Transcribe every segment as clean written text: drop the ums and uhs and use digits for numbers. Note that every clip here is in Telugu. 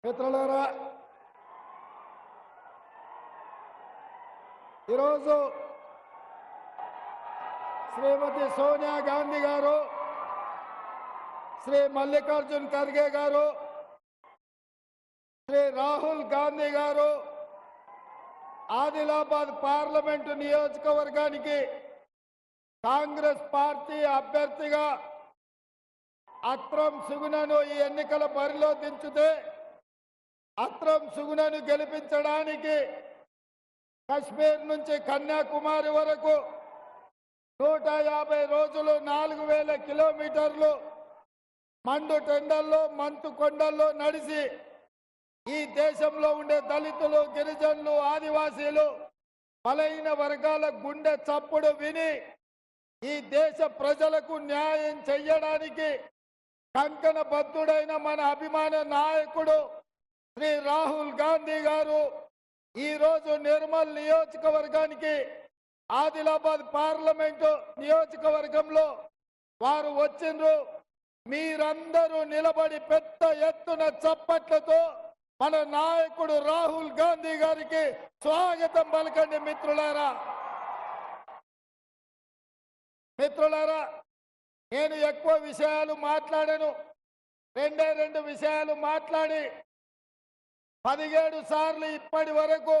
మిత్రులారా, ఈరోజు శ్రీమతి సోనియా గాంధీ గారు, శ్రీ మల్లికార్జున్ ఖర్గే గారు, శ్రీ రాహుల్ గాంధీ గారు ఆదిలాబాద్ పార్లమెంటు నియోజకవర్గానికి కాంగ్రెస్ పార్టీ అభ్యర్థిగా అత్రం సుగుణను ఈ ఎన్నికల బరిలో దించితే అత్రం సుగుణను గెలిపించడానికి కశ్మీర్ నుంచి కన్యాకుమారి వరకు 150 రోజులు 4000 కిలోమీటర్లు మండు టెండల్లో మంచు కొండల్లో నడిచి ఈ దేశంలో ఉండే దళితులు, గిరిజనులు, ఆదివాసీలు, బలహీన వర్గాల గుండె చప్పుడు విని ఈ దేశ ప్రజలకు న్యాయం చెయ్యడానికి కంకణబద్ధుడైన మన అభిమాన నాయకుడు శ్రీ రాహుల్ గాంధీ గారు ఈరోజు నిర్మల్ నియోజకవర్గానికి ఆదిలాబాద్ పార్లమెంటు నియోజకవర్గంలో వారు వచ్చిండ్రు. మీరందరూ నిలబడి పెద్ద ఎత్తున చప్పట్లతో మన నాయకుడు రాహుల్ గాంధీ గారికి స్వాగతం పలకండి. మిత్రులారా, నేను ఎక్కువ విషయాలు మాట్లాడాను. రెండు విషయాలు మాట్లాడి 17 సార్లు ఇప్పటి వరకు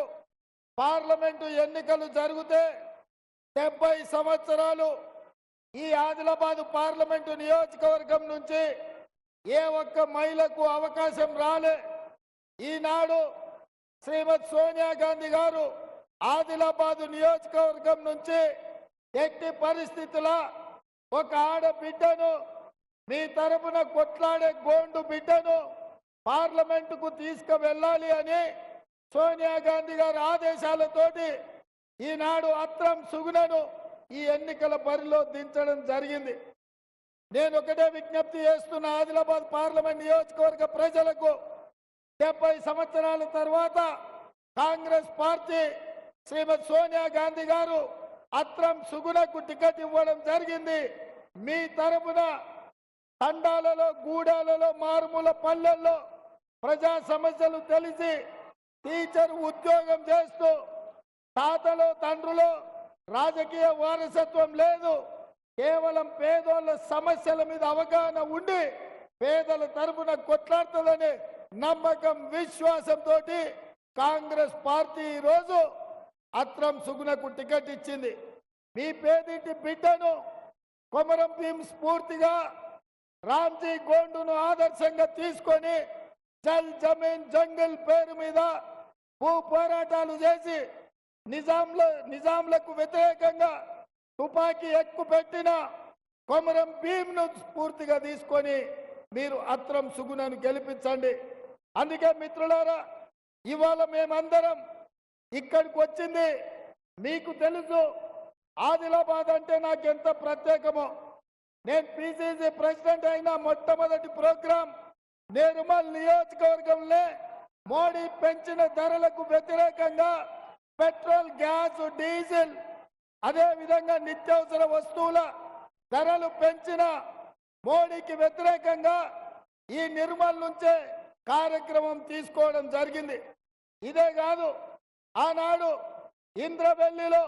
పార్లమెంటు ఎన్నికలు జరిగితే 70 సంవత్సరాలు ఈ ఆదిలాబాద్ పార్లమెంటు నియోజకవర్గం నుంచి ఏ ఒక్క మహిళకు అవకాశం రాలే. ఈనాడు శ్రీమతి సోనియా గాంధీ గారు ఆదిలాబాద్ నియోజకవర్గం నుంచి ఎట్టి పరిస్థితుల ఒక ఆడబిడ్డను, మీ తరపున కొట్లాడే గోండు బిడ్డను పార్లమెంటుకు తీసుకువెళ్ళాలి అని సోనియా గాంధీ గారి ఆదేశాలతోటి ఈనాడు అత్రం సుగుణను ఈ ఎన్నికల బరిలో దించడం జరిగింది. నేను ఒకటే విజ్ఞప్తి చేస్తున్న ఆదిలాబాద్ పార్లమెంట్ నియోజకవర్గ ప్రజలకు, 70 సంవత్సరాల తర్వాత కాంగ్రెస్ పార్టీ శ్రీమతి సోనియా గాంధీ గారు అత్రం సుగుణకు టికెట్ ఇవ్వడం జరిగింది. మీ తరపున తండాలలో, గూడాలలో, మారుమూల పల్లెల్లో ప్రజా సమస్యలు తెలిసి టీచర్ ఉద్యోగం చేస్తూ తాతలో తండ్రులో రాజకీయ వారసత్వం లేదు, కేవలం పేదోళ్ళ సమస్యల మీద అవగాహన ఉండి పేదల తరపున కొట్లాడుతుందనే నమ్మకం, విశ్వాసంతో కాంగ్రెస్ పార్టీ ఈరోజు అత్రం సుగుణకు టికెట్ ఇచ్చింది. మీ పేదింటి బిడ్డను కొమరం భీం స్ఫూర్తిగా రామ్జీ గోండును ఆదర్శంగా తీసుకొని జల్ జమీన్ జంగల్ పేరు మీద భూ పోరాటాలు చేసి నిజాంలకు వ్యతిరేకంగా తుపాకీ ఎక్కుపెట్టిన కొమరం భీంను స్ఫూర్తిగా తీసుకొని మీరు అత్రం సుగుణను గెలిపించండి. అందుకే మిత్రులారా, ఇవాళ మేమందరం ఇక్కడికి వచ్చింది. మీకు తెలుసు ఆదిలాబాద్ అంటే నాకు ఎంత ప్రత్యేకమో. నేను పిసిసి ప్రెసిడెంట్ అయిన మొట్టమొదటి ప్రోగ్రాం నిర్మల్ నియోజకవర్గంలో మోడీ పెంచిన ధరలకు వ్యతిరేకంగా పెట్రోల్, గ్యాస్, డీజిల్, అదేవిధంగా నిత్యావసర వస్తువుల ధరలు పెంచిన మోడీకి వ్యతిరేకంగా ఈ నిర్మల్ నుంచే కార్యక్రమం తీసుకోవడం జరిగింది. ఇదే కాదు, ఆనాడు ఇంద్రవెల్లిలో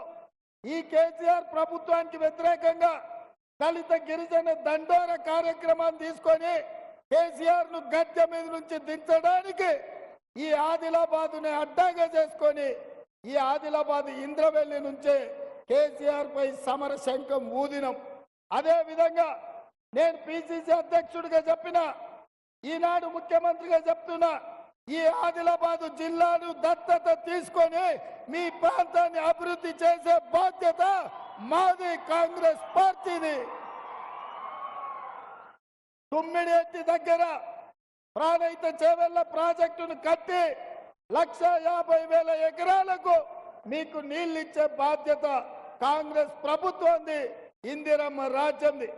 ఈ కేసీఆర్ ప్రభుత్వానికి వ్యతిరేకంగా దళిత గిరిజన దండోర కార్యక్రమాన్ని తీసుకొని కేసీఆర్ ను గద్దె మీద నుంచి దించడానికి ఈ ఆదిలాబాదుని అడ్డాగా చేసుకొని ఈ ఆదిలాబాద్ ఇంద్రవెల్లి నుంచే కేసీఆర్ పై సమర శంఖం ఊదినం. అదే విధంగా నేను పిసిసి అధ్యక్షుడిగా చెప్పిన, ఈనాడు ముఖ్యమంత్రిగా చెప్తున్నా, ఈ ఆదిలాబాద్ జిల్లాను దత్తత తీసుకొని మీ ప్రాంతాన్ని అభివృద్ధి చేసే బాధ్యత మాది, కాంగ్రెస్ పార్టీది. తుమ్మిడిఎట్టి దగ్గర ప్రాణహిత చేవెళ్ల ప్రాజెక్టును కట్టి 1,50,000 ఎకరాలకు మీకు నీళ్లు ఇచ్చే బాధ్యత కాంగ్రెస్ ప్రభుత్వంది, ఇందిరమ్మ రాజ్యంది.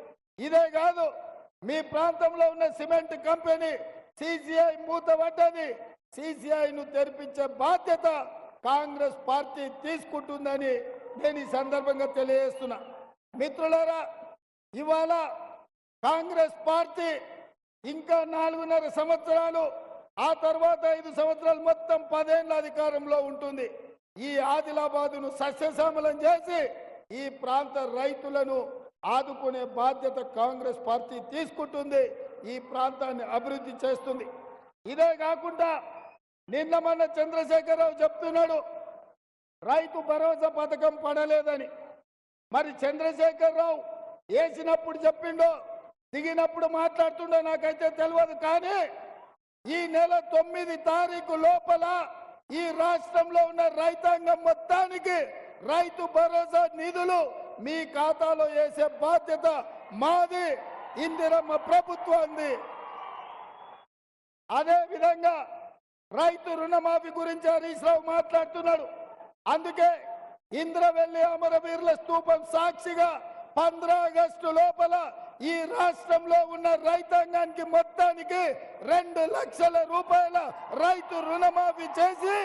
ఇదే కాదు, మీ ప్రాంతంలో ఉన్న సిమెంట్ కంపెనీ సిసిఐ మూతపడ్డది, సిసిఐను తెరిపించే బాధ్యత కాంగ్రెస్ పార్టీ తీసుకుంటుందని నేను ఈ సందర్భంగా తెలియజేస్తున్నా. మిత్రులారా, ఇవాళ కాంగ్రెస్ పార్టీ ఇంకా 4.5 సంవత్సరాలు ఆ తర్వాత 5 సంవత్సరాలు మొత్తం 10 ఏళ్ల అధికారంలో ఉంటుంది. ఈ ఆదిలాబాదును సస్యశ్యామలం చేసి ఈ ప్రాంత రైతులను ఆదుకునే బాధ్యత కాంగ్రెస్ పార్టీ తీసుకుంటుంది. ఈ ప్రాంతాన్ని అభివృద్ధి చేస్తుంది. ఇదే కాకుండా నిన్న మొన్న చంద్రశేఖరరావు చెప్తున్నాడు రైతు భరోసా పథకం పడలేదని. మరి చంద్రశేఖరరావు వేసినప్పుడు చెప్పిండో దిగినప్పుడు మాట్లాడుతుండో నాకైతే తెలియదు. కానీ ఈ నెల 9 తారీఖు లోపల ఈ రాష్ట్రంలో ఉన్న రైతాంగం మొత్తానికి రైతు భరోసా నిధులు మీ ఖాతాలో వేసే బాధ్యత మాది, ఇందిరమ్మ ప్రభుత్వాన్ని. అదే విధంగా రైతు రుణమాఫీ గురించి హరీష్ రావు మాట్లాడుతున్నాడు. అందుకే ఇంద్రవెల్లి అమరవీరుల స్తూపం సాక్షిగా 15 ఆగస్టు లోపల ఈ రాష్ట్రంలో ఉన్న రైతాంగానికి మొత్తానికి 2 లక్షల రూపాయల రైతు రుణమాఫీ చేసి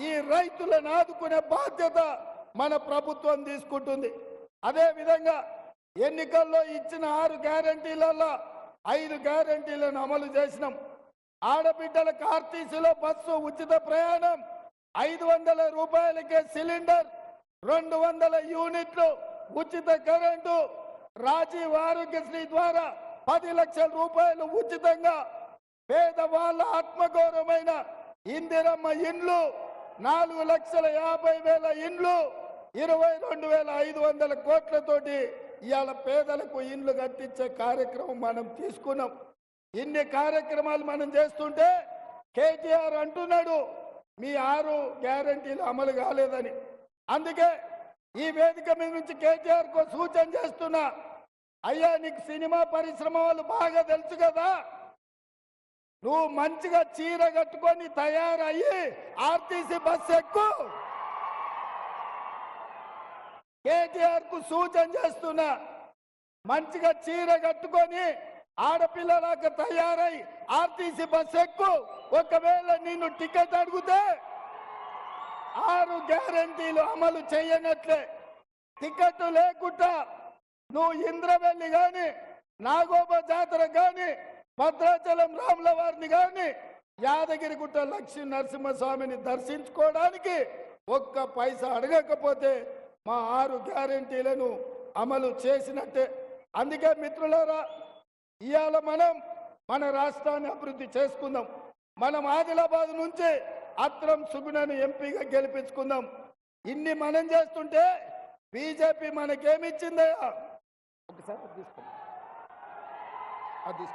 ఈ రైతులను ఆదుకునే బాధ్యత మన ప్రభుత్వం తీసుకుంటుంది. అదే విధంగా ఎన్నికల్లో ఇచ్చిన 6 గ్యారంటీలలో 5 గ్యారంటీలను అమలు చేసినాం. ఆడబిడ్డలకు ఆర్టీసీలో బస్సు ఉచిత ప్రయాణం, 500 రూపాయలకే సిలిండర్, 200 యూనిట్లు ఉచిత కరెంటు, రాజీవ్ ఆరోగ్యశ్రీ ద్వారా 10 లక్షల రూపాయలు ఉచితంగా, పేదవాళ్ళ ఆత్మగౌరవమైన ఇందిరమ్మ ఇండ్లు 4,50,000 ఇండ్లు, 22,500 కోట్లతోటి ఇవాళ పేదలకు ఇండ్లు కట్టించే కార్యక్రమం మనం తీసుకున్నాం. ఇన్ని కార్యక్రమాలు మనం చేస్తుంటే కేటీఆర్ అంటున్నాడు మీ 6 గ్యారంటీలు అమలు కాలేదని. అందుకే ఈ వేదిక మీద నుంచి కేటీఆర్ కు సూచన చేస్తున్నా, అయ్యా నీకు సినిమా పరిశ్రమ వాళ్ళు బాగా తెలుసు కదా, నువ్వు మంచిగా చీర కట్టుకొని తయారయ్యి ఆర్టీసీ బస్సు ఎక్కు. కేటీఆర్ కు సూచన చేస్తున్నా, మంచిగా చీర కట్టుకొని ఆడపిల్లలాగా తయారై ఆర్టీసీ బస్సు ఎక్కు. ఒకవేళ నిన్ను టికెట్ అడిగితే 6 గ్యారంటీలు అమలు చేయనట్లే. టికెట్ లేకుండా నువ్వు ఇంద్రవెల్లి గాని, నాగోబ జాతర గాని, భద్రాచలం రాముల వారిని గాని, యాదగిరిగుట్ట లక్ష్మీ నరసింహస్వామిని దర్శించుకోవడానికి 1 పైసా అడగకపోతే మా 6 గ్యారంటీలను అమలు చేసినట్టే. అందుకే మిత్రులారా, ఇవాళ మనం మన రాష్ట్రాన్ని అభివృద్ధి చేసుకుందాం. మనం ఆదిలాబాద్ నుంచి అత్రం సుగుణను ఎంపీగా గెలిపించుకుందాం. ఇన్ని మనం చేస్తుంటే బీజేపీ మనకేమిచ్చిందయ్యా? ఒకసారి తీసుకోండి, అది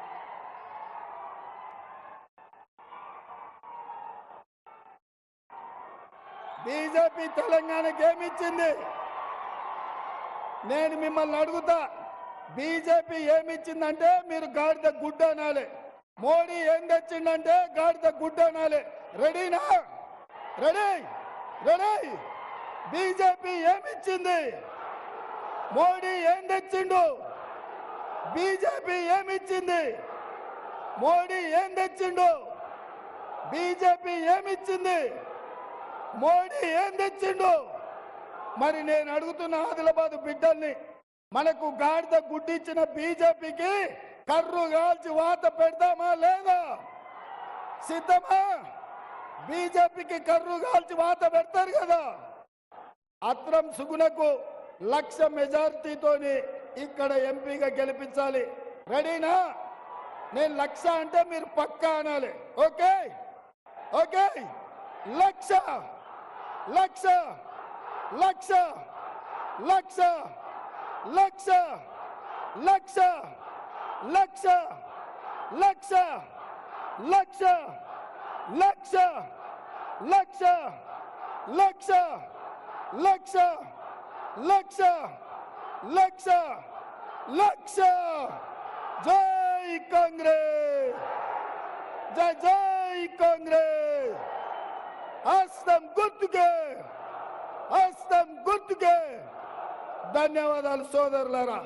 బీజేపీ తెలంగాణకి ఏమిచ్చింది? నేను మిమ్మల్ని అడుగుతా, బీజేపీ ఏమిచ్చిందంటే మీరు గాడిద గుడ్డ అనాలి. మోడీ ఏం తెచ్చిందంటే గాడిద గుడ్డ అనాలి. రెడీనా? Ready ready. బీజేపీ ఏమిచ్చింది? మోడీ ఏం తెచ్చిండు? బీజేపీ ఏమిచ్చింది? మోడీ ఏం తెచ్చిండు? బీజేపీ ఏమిచ్చింది? మోడీ ఏం తెచ్చిండు? మరి నేను అడుగుతున్న ఆదిలాబాద్ బిడ్డల్ని, మనకు గాడిద గుడ్డిచ్చిన బీజేపీకి కర్రు కాల్చి వాత పెడదామా లేదా? సిద్ధమా? బీజేపీకి కర్రు కాల్చి వాత పెడతారు కదా. అత్రం సుగుణకు 1,00,000 మెజారిటీతోని ఇక్కడ ఎంపీగా గెలిపించాలి. రెడీనా? నేను 1,00,000 అంటే మీరు పక్కా అనాలి. Okay okay. 1,00,000 1,00,000 1,00,000 1,00,000 1,00,000 1,00,000 1,00,000 1,00,000 1,00,000 1,00,000 1,00,000 1,00,000 1,00,000 1,00,000 1,00,000 జై కాంగ్రెస్, జై జై కాంగ్రెస్. హస్తం గుర్తుకే, హస్తం గుర్తుకే. ధన్యవాదాలు సోదరులారా.